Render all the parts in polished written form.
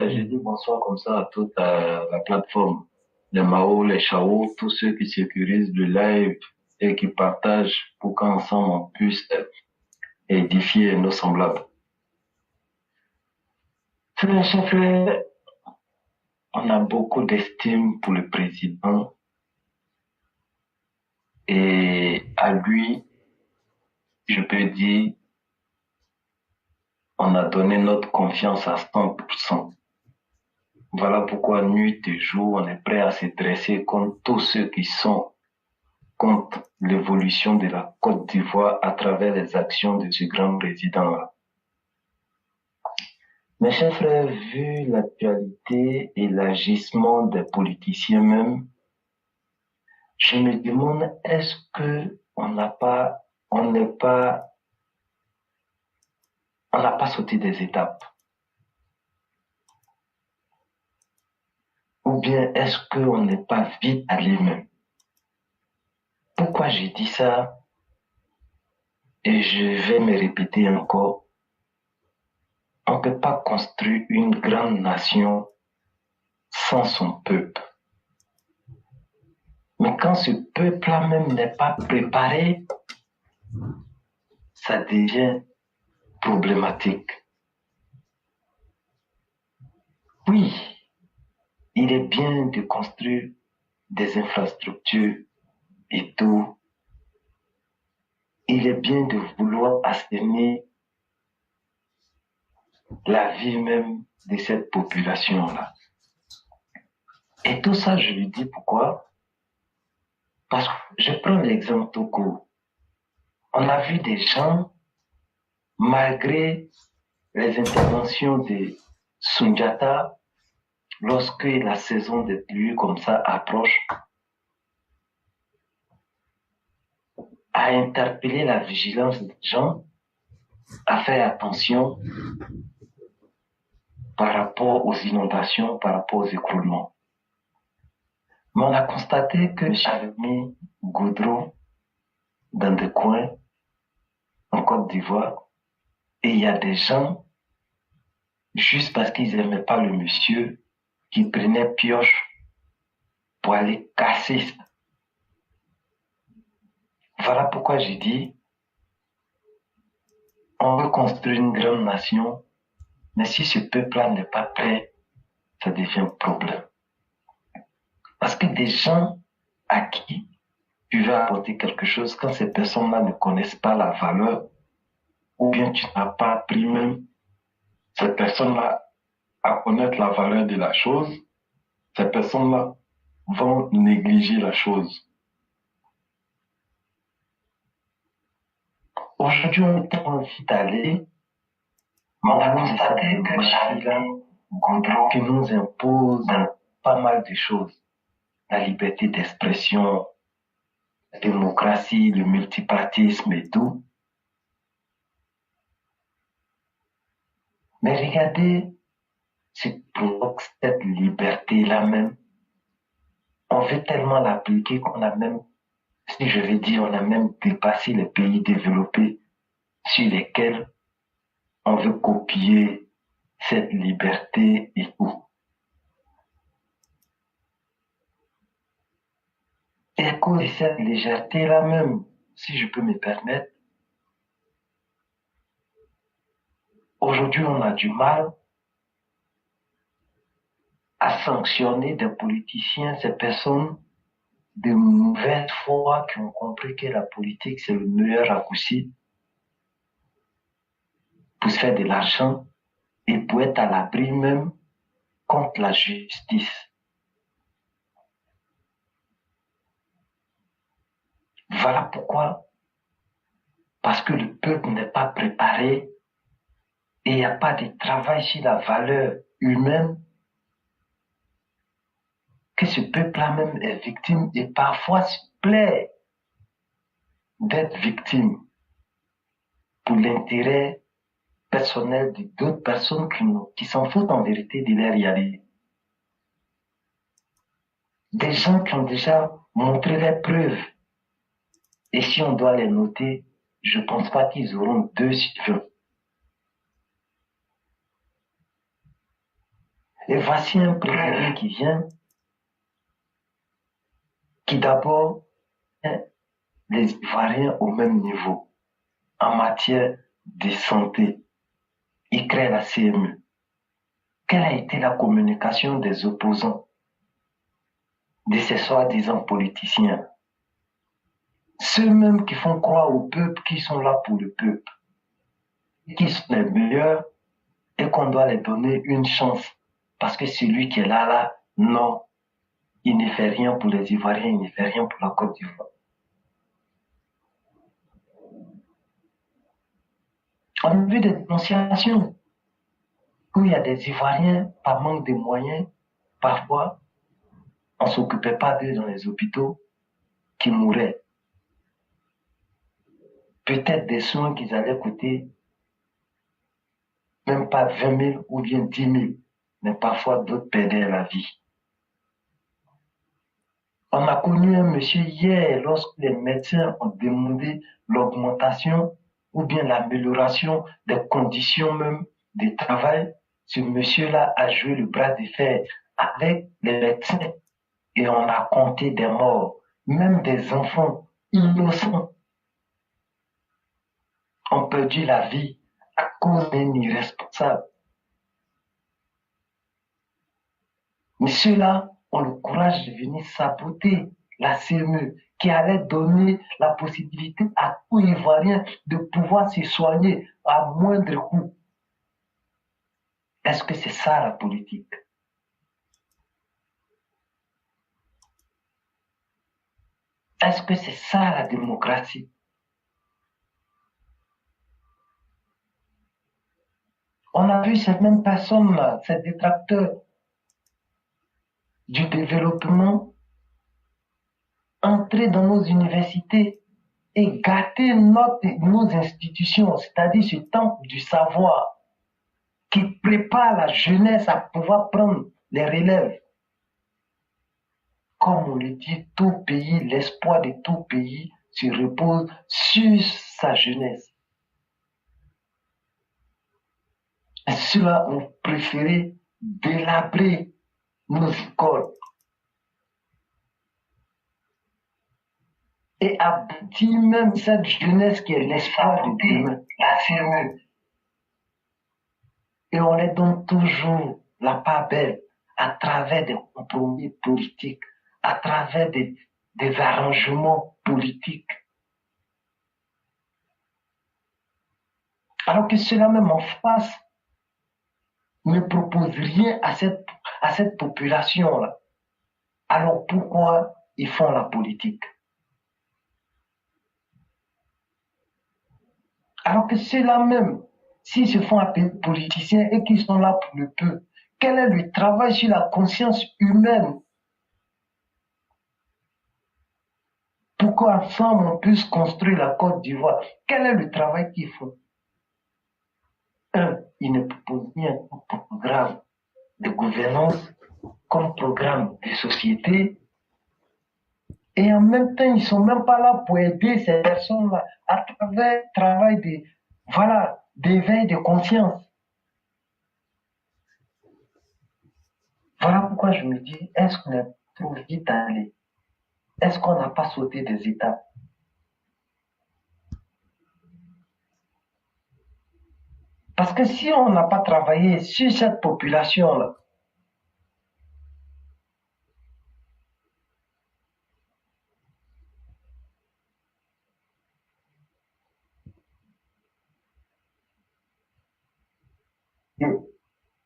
J'ai dit bonsoir comme ça à toute la plateforme. Les Mao, les Chao, tous ceux qui sécurisent le live et qui partagent pour qu'ensemble on puisse édifier nos semblables. Frère, chers frères, on a beaucoup d'estime pour le président et à lui, je peux dire, on a donné notre confiance à 100%. Voilà pourquoi nuit et jour, on est prêt à se dresser contre tous ceux qui sont contre l'évolution de la Côte d'Ivoire à travers les actions de ce grand président-là. Mes chers frères, vu l'actualité et l'agissement des politiciens même, je me demande est-ce que on n'est pas, on n'a pas sauté des étapes? Ou bien est-ce qu'on n'est pas vite allé même? Pourquoi j'ai dit ça? Et je vais me répéter encore. On ne peut pas construire une grande nation sans son peuple. Mais quand ce peuple-là même n'est pas préparé, ça devient problématique. Oui, il est bien de construire des infrastructures et tout. Il est bien de vouloir assainir la vie même de cette population-là. Et tout ça, je lui dis pourquoi? Parce que je prends l'exemple tout court. On a vu des gens, malgré les interventions de Sundiata, lorsque la saison des pluies comme ça approche, à interpeller la vigilance des gens, à faire attention par rapport aux inondations, par rapport aux écroulements. Mais on a constaté que j'avais mis goudron dans des coins en Côte d'Ivoire et il y a des gens, juste parce qu'ils n'aimaient pas le monsieur, qui prenaient pioche pour aller casser ça. Voilà pourquoi j'ai dit, on veut construire une grande nation, mais si ce peuple-là n'est pas prêt, ça devient un problème. Parce que des gens à qui tu veux apporter quelque chose, quand ces personnes-là ne connaissent pas la valeur, ou bien tu n'as pas appris même ces personnes-là à connaître la valeur de la chose, ces personnes-là vont négliger la chose. Aujourd'hui, on a envie d'aller, mais on a constaté que Chacun qui nous impose pas mal de choses. La liberté d'expression, la démocratie, le multipartisme et tout. Mais regardez, c'est pour cette liberté-là même. On veut tellement l'appliquer qu'on a même, si je veux dire, on a même dépassé les pays développés sur lesquels on veut copier cette liberté et tout. Et à cause de cette légèreté-là même, si je peux me permettre, aujourd'hui on a du mal à sanctionner des politiciens, ces personnes de mauvaise foi qui ont compris que la politique c'est le meilleur raccourci pour se faire de l'argent et pour être à l'abri même contre la justice. Voilà pourquoi, parce que le peuple n'est pas préparé et il n'y a pas de travail sur la valeur humaine, que ce peuple-là même est victime et parfois se plaît d'être victime pour l'intérêt personnel d'autres personnes qui s'en foutent en vérité de la réalité. Des gens qui ont déjà montré les preuves. Et si on doit les noter, je ne pense pas qu'ils auront 2 sur 20. Et voici un président qui vient, qui d'abord met les Ivoiriens au même niveau en matière de santé. Il crée la CME. Quelle a été la communication des opposants, de ces soi-disant politiciens? Ceux-mêmes qui font croire au peuple qu'ils sont là pour le peuple, qu'ils sont les meilleurs et qu'on doit les donner une chance. Parce que celui qui est là, non, il ne fait rien pour les Ivoiriens, il ne fait rien pour la Côte d'Ivoire. On a vu des dénonciations où il y a des Ivoiriens, par manque de moyens, parfois, on ne s'occupait pas d'eux dans les hôpitaux, qui mouraient. Peut-être des soins qu'ils allaient coûter même pas 20 000 ou bien 10 000, mais parfois d'autres perdaient la vie. On a connu un monsieur hier, lorsque les médecins ont demandé l'augmentation ou bien l'amélioration des conditions même de travail. Ce monsieur-là a joué le bras de fer avec les médecins et on a compté des morts, même des enfants innocents ont perdu la vie à cause d'un irresponsable. Mais ceux-là ont le courage de venir saboter la CME qui allait donner la possibilité à tout Ivoirien de pouvoir se soigner à moindre coût. Est-ce que c'est ça la politique? Est-ce que c'est ça la démocratie? On a vu ces mêmes personnes-là, ces détracteurs du développement, entrer dans nos universités et gâter nos institutions, c'est-à-dire ce temple du savoir qui prépare la jeunesse à pouvoir prendre les relèves. Comme on le dit, tout pays, l'espoir de tout pays se repose sur sa jeunesse. Et ceux-là ont préféré délabrer nos écoles et aboutir même cette jeunesse qui est l'espoir de demain, la CME. Et on les donne toujours la part belle à travers des compromis politiques, à travers des arrangements politiques. Alors que ceux-là même en face ne proposent rien à cette population-là. Alors pourquoi ils font la politique? Alors que ceux-là même, s'ils se font appeler politiciens et qu'ils sont là pour le peuple, quel est le travail sur la conscience humaine pour qu'ensemble on puisse construire la Côte d'Ivoire? Quel est le travail qu'ils font? Ils ne proposent rien comme programme de gouvernance, comme programme de société, et en même temps, ils ne sont même pas là pour aider ces personnes-là à travers le travail d'éveil de conscience. Voilà pourquoi je me dis, est-ce qu'on est trop vite allé? Est-ce qu'on n'a pas sauté des étapes? Parce que si on n'a pas travaillé sur cette population-là,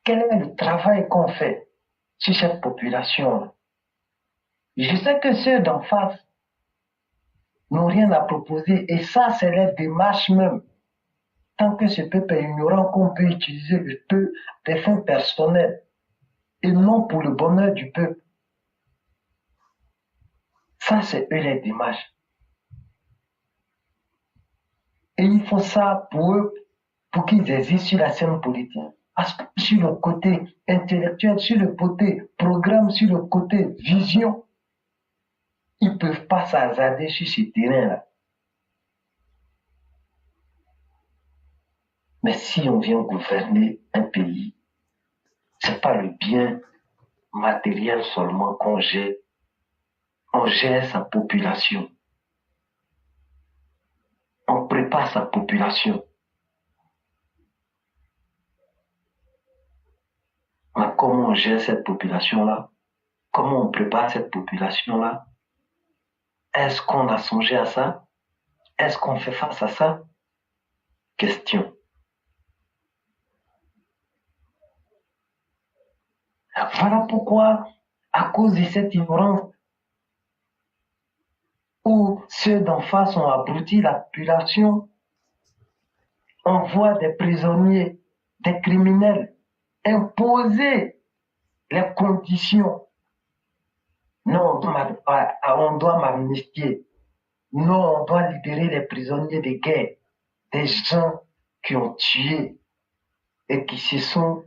quel est le travail qu'on fait sur cette population-là? Je sais que ceux d'en face n'ont rien à proposer et ça, c'est leur démarche même. Tant que ce peuple est ignorant qu'on peut utiliser le peuple des fins personnelles et non pour le bonheur du peuple. Ça, c'est eux les démarches. Et il faut ça pour eux, pour qu'ils existent sur la scène politique. Parce que sur le côté intellectuel, sur le côté programme, sur le côté vision, ils ne peuvent pas s'hasarder sur ce terrain-là. Mais si on vient gouverner un pays c'est pas le bien matériel seulement qu'on gère. On gère sa population. On prépare sa population. Mais comment on gère cette population-là? Comment on prépare cette population-là? Est-ce qu'on a songé à ça? Est-ce qu'on fait face à ça? Question. Voilà pourquoi, à cause de cette ignorance, où ceux d'en face ont abruti la population, on voit des prisonniers, des criminels imposer les conditions. Non, on doit m'amnistier. Non, on doit libérer les prisonniers de guerre, des gens qui ont tué et qui se sont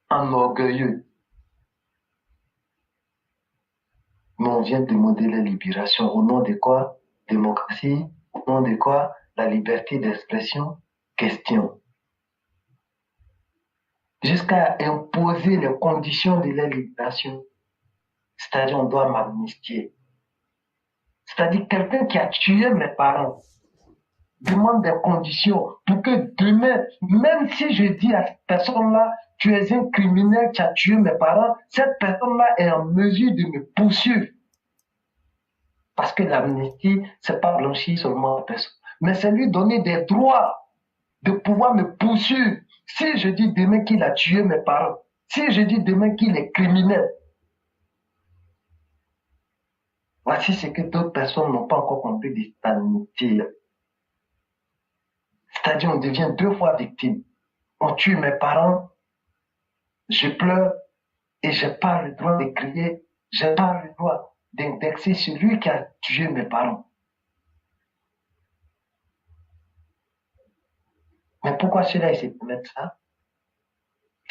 enorgueilleux. Mais on vient demander la libération au nom de quoi? Démocratie? Au nom de quoi? La liberté d'expression? Question. Jusqu'à imposer les conditions de la libération. C'est-à-dire, on doit m'amnistier. C'est-à-dire, quelqu'un qui a tué mes parents demande des conditions pour que demain, même si je dis à cette personne-là, tu es un criminel qui a tué mes parents, cette personne-là est en mesure de me poursuivre. Parce que l'amnistie, c'est pas blanchir seulement la personne, mais c'est lui donner des droits de pouvoir me poursuivre. Si je dis demain qu'il a tué mes parents, si je dis demain qu'il est criminel, voici ce que d'autres personnes n'ont pas encore compris de cette amnistie. C'est-à-dire, on devient deux fois victime. On tue mes parents, je pleure et je n'ai pas le droit de crier, je n'ai pas le droit d'indexer celui qui a tué mes parents. Mais pourquoi cela, ils se permettent ça?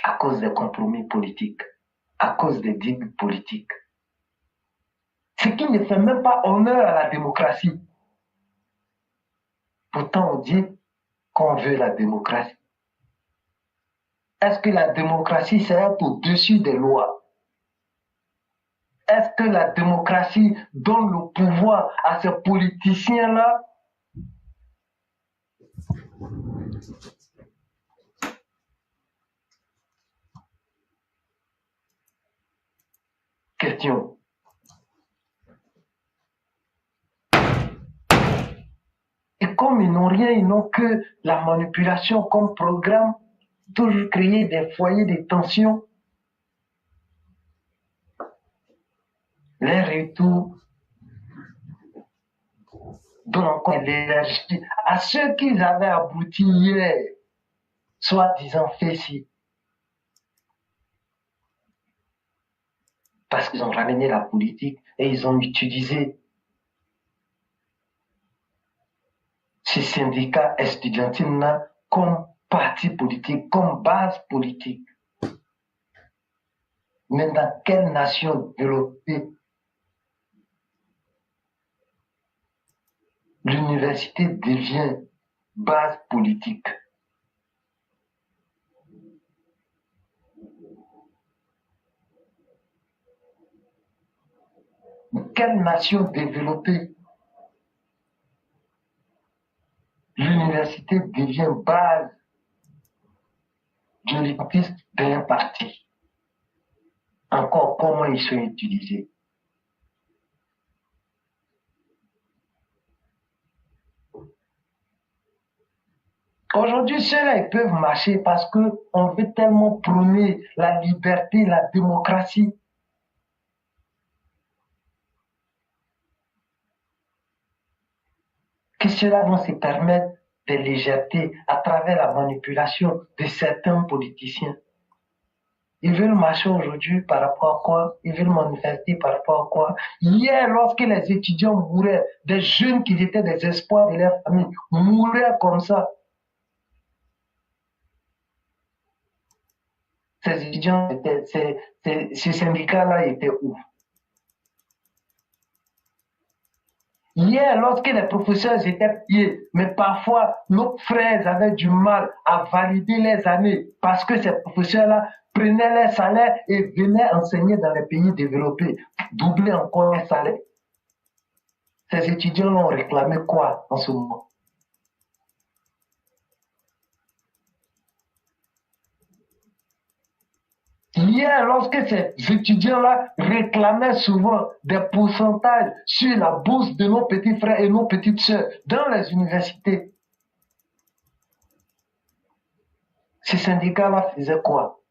À cause des compromis politiques, à cause des digues politiques. Ce qui ne fait même pas honneur à la démocratie. Pourtant, on dit qu'on veut la démocratie. Est-ce que la démocratie, c'est être au-dessus des lois? Est-ce que la démocratie donne le pouvoir à ces politiciens-là? Question. Et comme ils n'ont rien, ils n'ont que la manipulation comme programme, toujours créer des foyers de tension, les retours donnent encore l'énergie à ceux qu'ils avaient abouti hier, soi-disant fait ci. Parce qu'ils ont ramené la politique et ils ont utilisé ces syndicats estudiantines comme parti politique, comme base politique. Mais dans quelle nation développée l'université devient base politique? Quelle nation développée l'université devient base juridique d'un parti? Encore, comment ils sont utilisés? Aujourd'hui, ceux-là, ils peuvent marcher parce qu'on veut tellement prôner la liberté, la démocratie. Que ceux-là vont se permettre de légèreté à travers la manipulation de certains politiciens. Ils veulent marcher aujourd'hui par rapport à quoi? Ils veulent manifester par rapport à quoi? Hier, lorsque les étudiants mouraient, des jeunes qui étaient des espoirs de leur famille, mouraient comme ça. Ces étudiants, ces syndicats-là étaient où? Hier, lorsque les professeurs étaient payés, mais parfois nos frères avaient du mal à valider les années parce que ces professeurs-là prenaient les salaires et venaient enseigner dans les pays développés, doubler encore les salaires. Ces étudiants ont réclamé quoi en ce moment? Hier, lorsque ces étudiants-là réclamaient souvent des pourcentages sur la bourse de nos petits frères et nos petites sœurs dans les universités, ces syndicats-là faisaient quoi?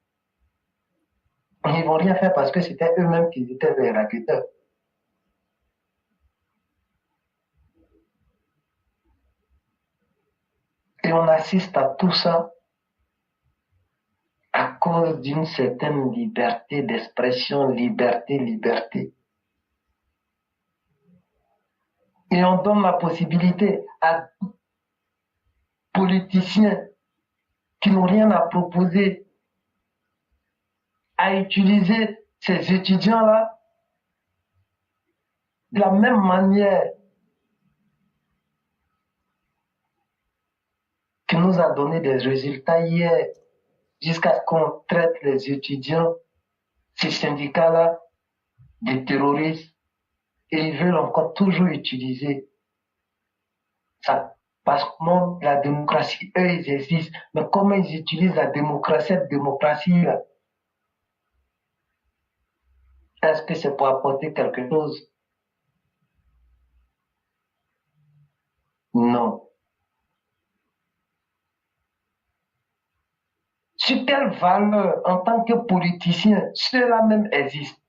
Ils ne vont rien faire parce que c'était eux-mêmes qui étaient les racketeurs. Et on assiste à tout ça à cause d'une certaine liberté d'expression, liberté. Et on donne la possibilité à politiciens qui n'ont rien à proposer à utiliser ces étudiants-là de la même manière qui nous a donné des résultats hier, jusqu'à ce qu'on traite les étudiants, ces syndicats-là, des terroristes, et ils veulent encore toujours utiliser ça. Parce que non, la démocratie, eux, ils existent. Mais comment ils utilisent la démocratie, cette démocratie-là? Est-ce que c'est pour apporter quelque chose? Non. Sur quelle valeur, en tant que politicien, cela même existe?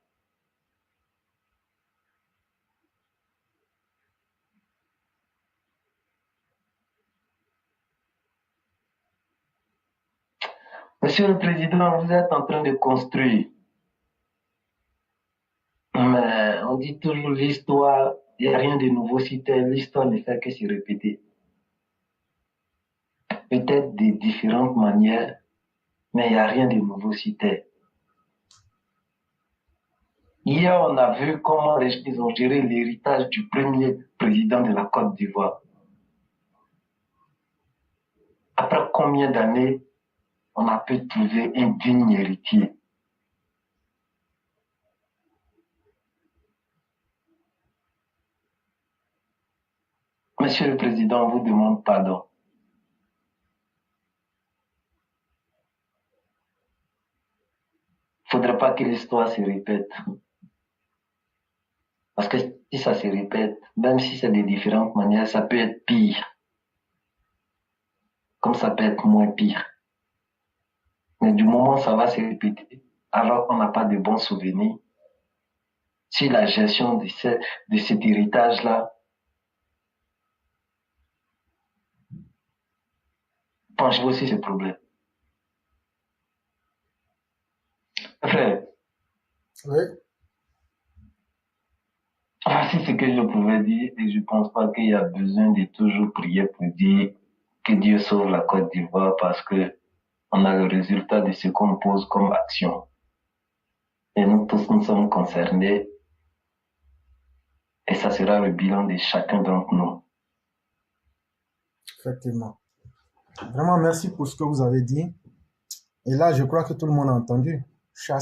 Monsieur le Président, vous êtes en train de construire. Mais on dit toujours l'histoire, il n'y a rien de nouveau si l'histoire ne fait que se répéter. Peut-être de différentes manières, mais il n'y a rien de nouveau si Hier, on a vu comment ils ont géré l'héritage du premier président de la Côte d'Ivoire. Après combien d'années on a pu trouver un digne héritier? Monsieur le Président, on vous demande pardon. Il ne faudrait pas que l'histoire se répète. Parce que si ça se répète, même si c'est de différentes manières, ça peut être pire. Comme ça peut être moins pire. Mais du moment où ça va se répéter, alors qu'on n'a pas de bons souvenirs, sur la gestion de cet héritage-là, penchez-vous aussi ce problème. Frère, Oui. voici ce que je pouvais dire et je pense pas qu'il y a besoin de toujours prier pour dire que Dieu sauve la Côte d'Ivoire parce que on a le résultat de ce qu'on pose comme action. Et nous tous, nous sommes concernés et ça sera le bilan de chacun d'entre nous. Effectivement. Vraiment, merci pour ce que vous avez dit. Et là, je crois que tout le monde a entendu. C'est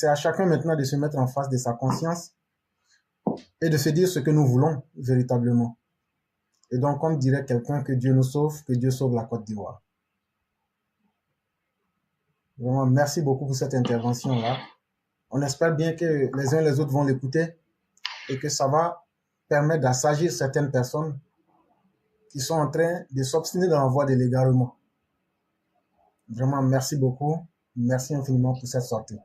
à chacun maintenant de se mettre en face de sa conscience et de se dire ce que nous voulons véritablement. Et donc, comme dirait quelqu'un, que Dieu nous sauve, que Dieu sauve la Côte d'Ivoire. Vraiment, merci beaucoup pour cette intervention-là. On espère bien que les uns et les autres vont l'écouter et que ça va permettre d'assagir certaines personnes qui sont en train de s'obstiner dans la voie de l'égarement. Vraiment, merci beaucoup. Merci infiniment pour cette sortie.